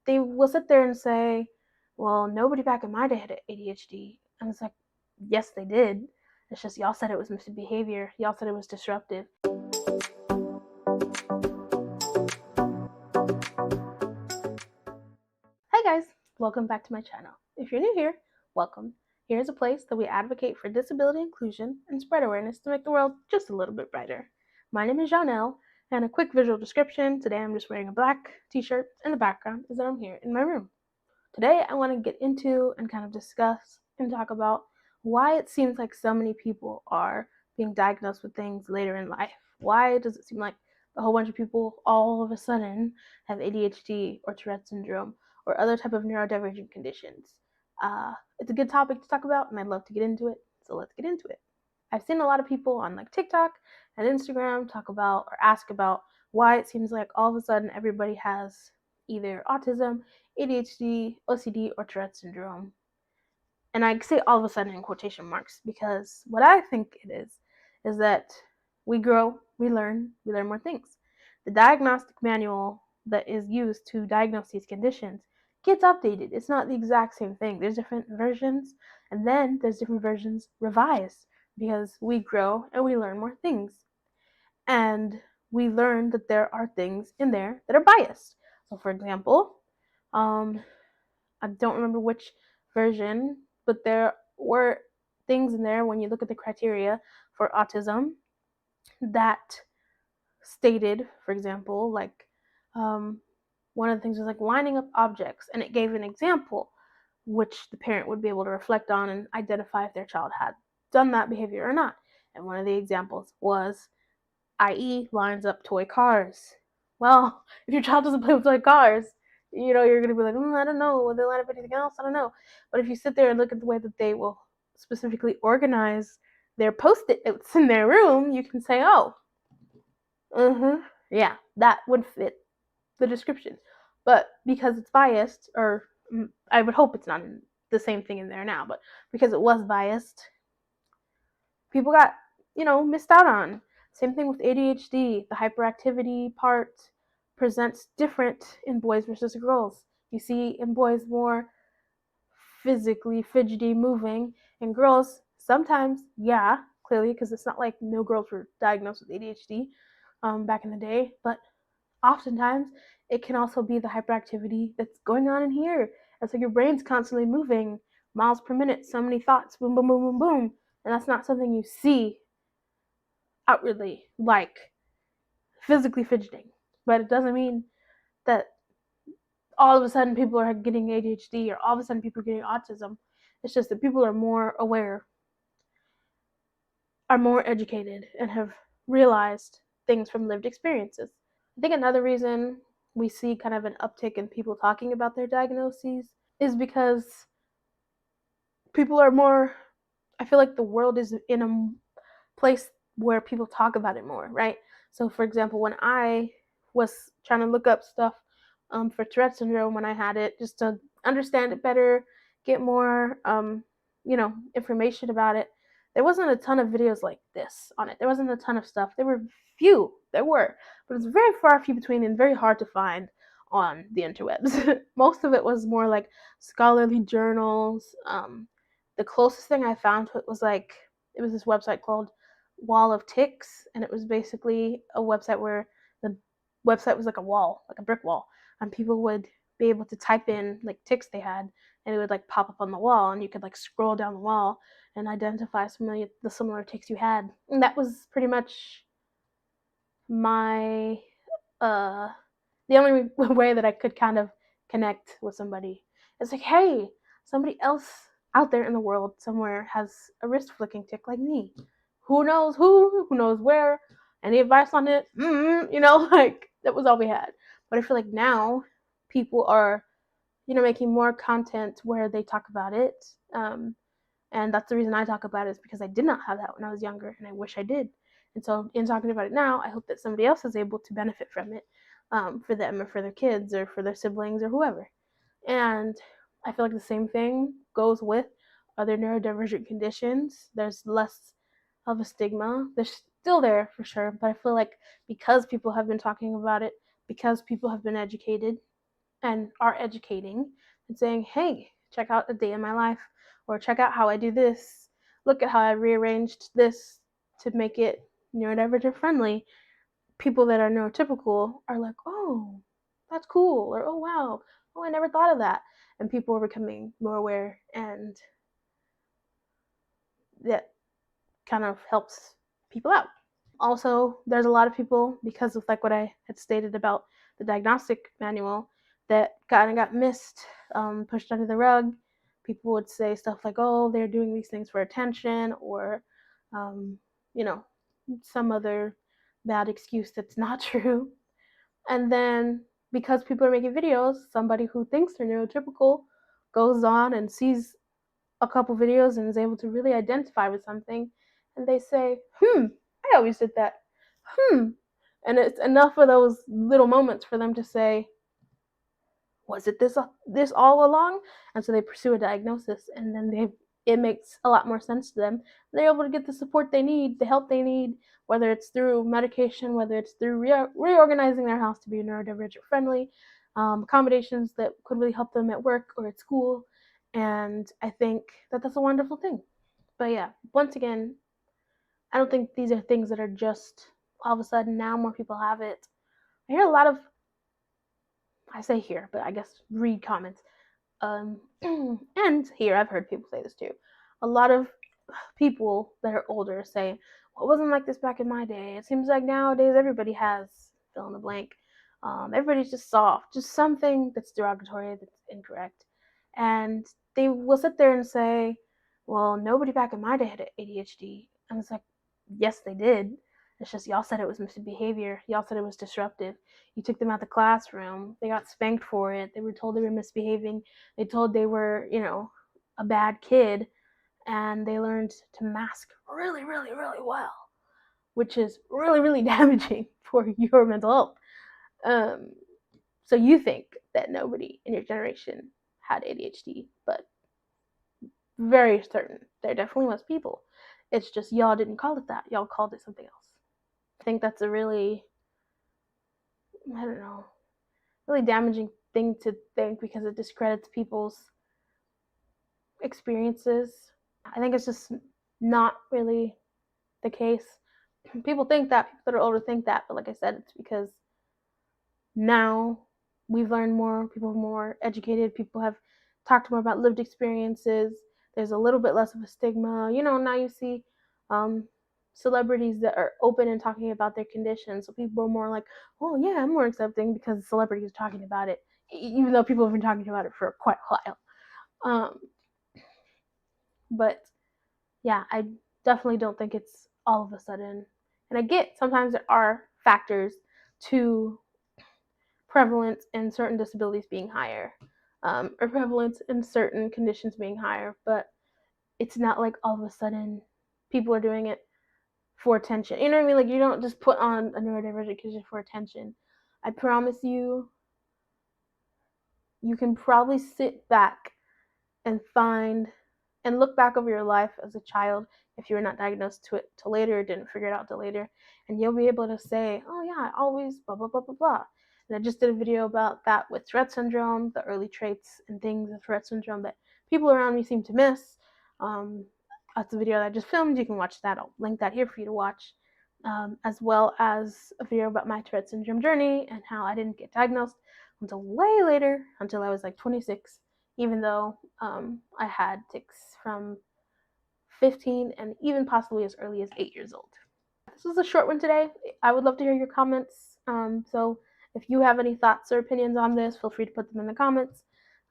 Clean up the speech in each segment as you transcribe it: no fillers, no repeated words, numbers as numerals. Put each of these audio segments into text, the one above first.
they will sit there and say, well, nobody back in my day had ADHD. And it's like, yes, they did. It's just y'all said it was misbehavior. Y'all said it was disruptive. Hi guys, welcome back to my channel. If you're new here, welcome. Here's a place that we advocate for disability inclusion and spread awareness to make the world just a little bit brighter. My name is Janelle, and a quick visual description. Today I'm just wearing a black t-shirt, and the background is that I'm here in my room. Today I want to get into and kind of discuss and talk about why it seems like so many people are being diagnosed with things later in life. Why does it seem like a whole bunch of people all of a sudden have ADHD or Tourette syndrome or other type of neurodivergent conditions? It's a good topic to talk about, and I'd love to get into it, so let's get into it. I've seen a lot of people on like TikTok and Instagram talk about or ask about why it seems like all of a sudden everybody has either autism, ADHD, OCD, or Tourette syndrome. And I say all of a sudden in quotation marks because what I think it is that we grow, we learn more things. The diagnostic manual that is used to diagnose these conditions gets updated. It's not the exact same thing. There's different versions, and then there's different versions revised because we grow and we learn more things. And we learn that there are things in there that are biased. So for example, I don't remember which version, but there were things in there when you look at the criteria for autism that stated, for example, like one of the things was like lining up objects, and it gave an example which the parent would be able to reflect on and identify if their child had done that behavior or not. And one of the examples was, i.e., lines up toy cars. Well, if your child doesn't play with toy cars, you're going to be like, I don't know. Will they line up anything else? I don't know. But if you sit there and look at the way that they will specifically organize their Post-it notes in their room, you can say, oh, yeah, that would fit the description. But because it's biased, or I would hope it's not the same thing in there now, but because it was biased, people got, missed out on. Same thing with ADHD. The hyperactivity part presents different in boys versus girls. You see in boys more physically fidgety moving, and girls sometimes, yeah, clearly, because it's not like no girls were diagnosed with ADHD back in the day, but oftentimes it can also be the hyperactivity that's going on in here. It's like your brain's constantly moving miles per minute, so many thoughts, boom, boom, boom, boom, boom, and that's not something you see outwardly, like physically fidgeting. But it doesn't mean that all of a sudden people are getting ADHD or all of a sudden people are getting autism. It's just that people are more aware, are more educated, and have realized things from lived experiences. I think another reason we see kind of an uptick in people talking about their diagnoses is because people are more, I feel like the world is in a place where people talk about it more, right? So for example, when I was trying to look up stuff for Tourette syndrome when I had it, just to understand it better, get more, information about it, there wasn't a ton of videos like this on it. There wasn't a ton of stuff. There were few. There were, but it's very far few between and very hard to find on the interwebs. Most of it was more like scholarly journals. The closest thing I found to it was it was this website called Wall of Ticks, and it was basically a website where the website was like a wall, like a brick wall, and people would be able to type in like ticks they had, and it would like pop up on the wall, and you could like scroll down the wall and identify some of the similar ticks you had. And that was pretty much my the only way that I could kind of connect with somebody. It's like, hey, somebody else out there in the world somewhere has a wrist flicking tick like me. Who knows who knows where? Any advice on it? Like that was all we had. But I feel like now people are, making more content where they talk about it. And that's the reason I talk about it, is because I did not have that when I was younger, and I wish I did. And so in talking about it now, I hope that somebody else is able to benefit from it, for them or for their kids or for their siblings or whoever. And I feel like the same thing goes with other neurodivergent conditions. There's less of a stigma. They're still there for sure, but I feel like because people have been talking about it, because people have been educated, and are educating and saying, hey, check out a day in my life, or check out how I do this. Look at how I rearranged this to make it neurodivergent friendly. People that are neurotypical are like, oh, that's cool, or oh, wow, oh, I never thought of that. And people are becoming more aware, and that kind of helps people out. Also, there's a lot of people, because of like what I had stated about the diagnostic manual, that kind of got missed, pushed under the rug. People would say stuff like, oh, they're doing these things for attention, or, um, you know, some other bad excuse that's not true. And then because people are making videos, somebody who thinks they're neurotypical goes on and sees a couple videos and is able to really identify with something, and they say, I always did that. And it's enough of those little moments for them to say, was it this all along? And so they pursue a diagnosis, and then it makes a lot more sense to them. They're able to get the support they need, the help they need, whether it's through medication, whether it's through reorganizing their house to be neurodivergent friendly, accommodations that could really help them at work or at school. And I think that that's a wonderful thing. But yeah, once again, I don't think these are things that are just all of a sudden now more people have it. I hear a lot of, I say here, but I guess read comments. And here I've heard people say this too. A lot of people that are older say, well, it wasn't like this back in my day. It seems like nowadays everybody has fill in the blank. Everybody's just soft, just something that's derogatory, that's incorrect. And they will sit there and say, well, nobody back in my day had ADHD. And it's like, yes, they did. It's just y'all said it was misbehavior. Y'all said it was disruptive. You took them out the classroom. They got spanked for it. They were told they were misbehaving. They told they were, a bad kid, and they learned to mask really, really, really well, which is really, really damaging for your mental health. So you think that nobody in your generation had ADHD, but very certain there definitely was people. It's just y'all didn't call it that. Y'all called it something else. I think that's a really, I don't know, really damaging thing to think, because it discredits people's experiences. I think it's just not really the case. People think that, people that are older think that, but like I said, it's because now we've learned more, people are more educated, people have talked more about lived experiences. There's a little bit less of a stigma. Now you see celebrities that are open and talking about their condition. So people are more like, oh yeah, I'm more accepting because celebrities are talking about it, even though people have been talking about it for quite a while. But yeah, I definitely don't think it's all of a sudden. And I get sometimes there are factors to prevalence in certain disabilities being higher, or prevalence in certain conditions being higher, but it's not like all of a sudden people are doing it for attention. You know what I mean? Like, you don't just put on a neurodivergent condition for attention. I promise you, you can probably sit back and find and look back over your life as a child, if you were not diagnosed to it till later, didn't figure it out till later, and you'll be able to say, oh yeah, I always blah blah blah blah blah. And I just did a video about that with Tourette syndrome, the early traits and things of Tourette syndrome that people around me seem to miss. That's a video that I just filmed. You can watch that. I'll link that here for you to watch, as well as a video about my Tourette syndrome journey and how I didn't get diagnosed until way later, until I was like 26, even though I had tics from 15 and even possibly as early as 8 years old. This was a short one today. I would love to hear your comments. So if you have any thoughts or opinions on this, feel free to put them in the comments.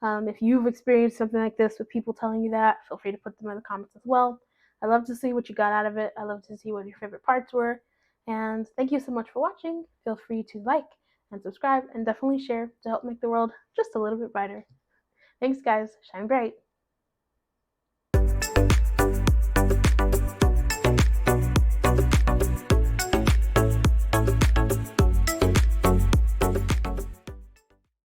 If you've experienced something like this with people telling you that, feel free to put them in the comments as well. I love to see what you got out of it. I love to see what your favorite parts were. And thank you so much for watching. Feel free to like and subscribe, and definitely share to help make the world just a little bit brighter. Thanks, guys. Shine bright.